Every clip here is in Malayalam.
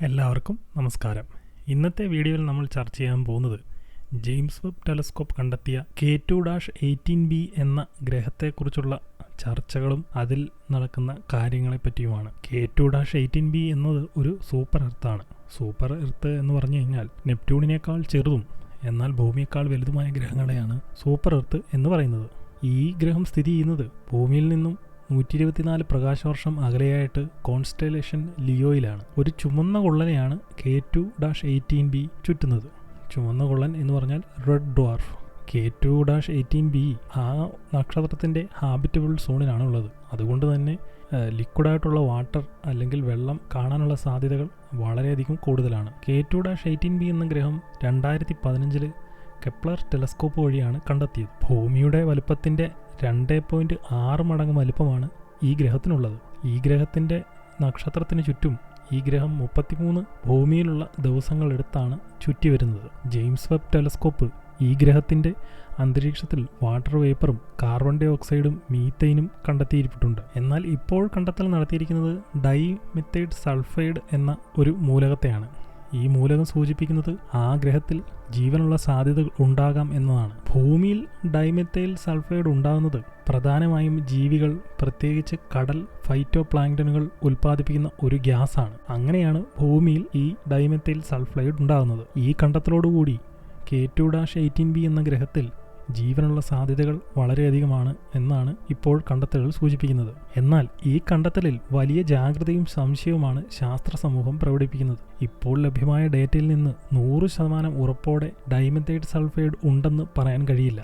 എല്ലാവർക്കും നമസ്കാരം. ഇന്നത്തെ വീഡിയോയിൽ നമ്മൾ ചർച്ച ചെയ്യാൻ പോകുന്നത് ജെയിംസ് വെബ് ടെലസ്കോപ്പ് കണ്ടെത്തിയ K2-18b എന്ന ഗ്രഹത്തെക്കുറിച്ചുള്ള ചർച്ചകളും അതിൽ നടക്കുന്ന കാര്യങ്ങളെപ്പറ്റിയുമാണ്. K2-18b എന്നത് ഒരു സൂപ്പർ എർത്താണ്. സൂപ്പർ എർത്ത് എന്ന് പറഞ്ഞു കഴിഞ്ഞാൽ നെപ്റ്റ്യൂണിനേക്കാൾ ചെറുതും എന്നാൽ ഭൂമിയേക്കാൾ വലുതുമായ ഗ്രഹങ്ങളെയാണ് സൂപ്പർ എർത്ത് എന്ന് പറയുന്നത്. ഈ ഗ്രഹം സ്ഥിതി ചെയ്യുന്നത് ഭൂമിയിൽ നിന്നും 124 പ്രകാശവർഷം അകലെയായിട്ട് കോൺസ്റ്റലേഷൻ ലിയോയിലാണ്. ഒരു ചുമന്ന കൊള്ളനെയാണ് K2-18b ചുറ്റുന്നത്. ചുമന്ന കൊള്ളൻ എന്ന് പറഞ്ഞാൽ റെഡ് ഡ്വാർഫ്. K2-18b ആ നക്ഷത്രത്തിൻ്റെ ഹാബിറ്റബിൾ സോണിലാണ് ഉള്ളത്. അതുകൊണ്ട് തന്നെ ലിക്വിഡായിട്ടുള്ള വാട്ടർ അല്ലെങ്കിൽ വെള്ളം കാണാനുള്ള സാധ്യതകൾ വളരെയധികം കൂടുതലാണ്. K2-18b എന്ന ഗ്രഹം 2015 കെപ്ലർ ടെലസ്കോപ്പ് വഴിയാണ് കണ്ടെത്തിയത്. ഭൂമിയുടെ വലുപ്പത്തിൻ്റെ 2.6 മടങ്ങ് വലിപ്പമാണ് ഈ ഗ്രഹത്തിനുള്ളത്. ഈ ഗ്രഹത്തിൻ്റെ നക്ഷത്രത്തിന് ചുറ്റും ഈ ഗ്രഹം 33 ഭൂമിയിലുള്ള ദിവസങ്ങളെടുത്താണ് ചുറ്റി വരുന്നത്. ജെയിംസ് വെബ് ടെലസ്കോപ്പ് ഈ ഗ്രഹത്തിൻ്റെ അന്തരീക്ഷത്തിൽ വാട്ടർ വേപ്പറും കാർബൺ ഡൈ ഓക്സൈഡും മീത്തൈനും കണ്ടെത്തിയിരിപ്പിട്ടുണ്ട്. എന്നാൽ ഇപ്പോൾ കണ്ടെത്തൽ നടത്തിയിരിക്കുന്നത് ഡൈമെത്തൈൽ സൾഫൈഡ് എന്ന ഒരു മൂലകത്തെയാണ്. ഈ മൂലകം സൂചിപ്പിക്കുന്നത് ആ ഗ്രഹത്തിൽ ജീവനുള്ള സാധ്യതകൾ ഉണ്ടാകാം എന്നതാണ്. ഭൂമിയിൽ ഡൈമെത്തൈൽ സൾഫൈഡ് ഉണ്ടാകുന്നത് പ്രധാനമായും ജീവികൾ, പ്രത്യേകിച്ച് കടൽ ഫൈറ്റോ പ്ലാങ്ക്ടനുകൾ ഉൽപ്പാദിപ്പിക്കുന്ന ഒരു ഗ്യാസാണ്. അങ്ങനെയാണ് ഭൂമിയിൽ ഈ ഡൈമെത്തൈൽ സൾഫൈഡ് ഉണ്ടാകുന്നത്. ഈ കണ്ടെത്തലോടുകൂടി K2-18b എന്ന ഗ്രഹത്തിൽ ജീവനുള്ള സാധ്യതകൾ വളരെയധികമാണ് എന്നാണ് ഇപ്പോൾ കണ്ടെത്തലുകൾ സൂചിപ്പിക്കുന്നത്. എന്നാൽ ഈ കണ്ടെത്തലിൽ വലിയ ജാഗ്രതയും സംശയവുമാണ് ശാസ്ത്ര സമൂഹം പ്രകടിപ്പിക്കുന്നത്. ഇപ്പോൾ ലഭ്യമായ ഡേറ്റയിൽ നിന്ന് 100% ഉറപ്പോടെ ഡൈമെത്തൈൽ സൾഫൈഡ് ഉണ്ടെന്ന് പറയാൻ കഴിയില്ല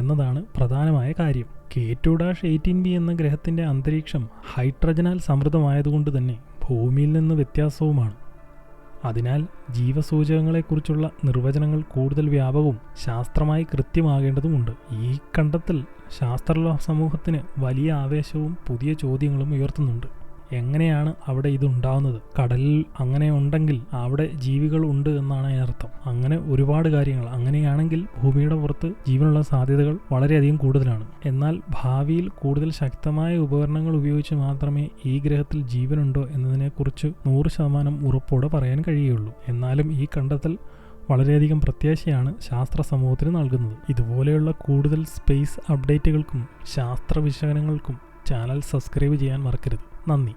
എന്നതാണ് പ്രധാനമായ കാര്യം. K2-18b എന്ന ഗ്രഹത്തിൻ്റെ അന്തരീക്ഷം ഹൈഡ്രജനാൽ സമൃദ്ധമായതുകൊണ്ട് തന്നെ ഭൂമിയിൽ നിന്ന് വ്യത്യാസവുമാണ്. അതിനാൽ ജീവസൂചകങ്ങളെക്കുറിച്ചുള്ള നിർവചനങ്ങൾ കൂടുതൽ വ്യാപകവും ശാസ്ത്രമായി കൃത്യമാകേണ്ടതുമുണ്ട്. ഈ കണ്ടെത്തൽ ശാസ്ത്ര സമൂഹത്തിന് വലിയ ആവേശവും പുതിയ ചോദ്യങ്ങളും ഉയർത്തുന്നുണ്ട്. എങ്ങനെയാണ് അവിടെ ഇതുണ്ടാവുന്നത്? കടലിൽ അങ്ങനെ ഉണ്ടെങ്കിൽ അവിടെ ജീവികൾ ഉണ്ട് എന്നാണ് അതിനർത്ഥം. അങ്ങനെ ഒരുപാട് കാര്യങ്ങൾ. അങ്ങനെയാണെങ്കിൽ ഭൂമിയുടെ പുറത്ത് ജീവനുള്ള സാധ്യതകൾ വളരെയധികം കൂടുതലാണ്. എന്നാൽ ഭാവിയിൽ കൂടുതൽ ശക്തമായ ഉപകരണങ്ങൾ ഉപയോഗിച്ച് മാത്രമേ ഈ ഗ്രഹത്തിൽ ജീവനുണ്ടോ എന്നതിനെക്കുറിച്ച് 100% ഉറപ്പോടെ പറയാൻ കഴിയുള്ളൂ. എന്നാലും ഈ കണ്ടെത്തൽ വളരെയധികം പ്രത്യാശയാണ് ശാസ്ത്ര സമൂഹത്തിന് നൽകുന്നത്. ഇതുപോലെയുള്ള കൂടുതൽ സ്പേസ് അപ്ഡേറ്റുകൾക്കും ശാസ്ത്ര വിശകലനങ്ങൾക്കും ചാനൽ സബ്സ്ക്രൈബ് ചെയ്യാൻ മറക്കരുത്. നന്ദി.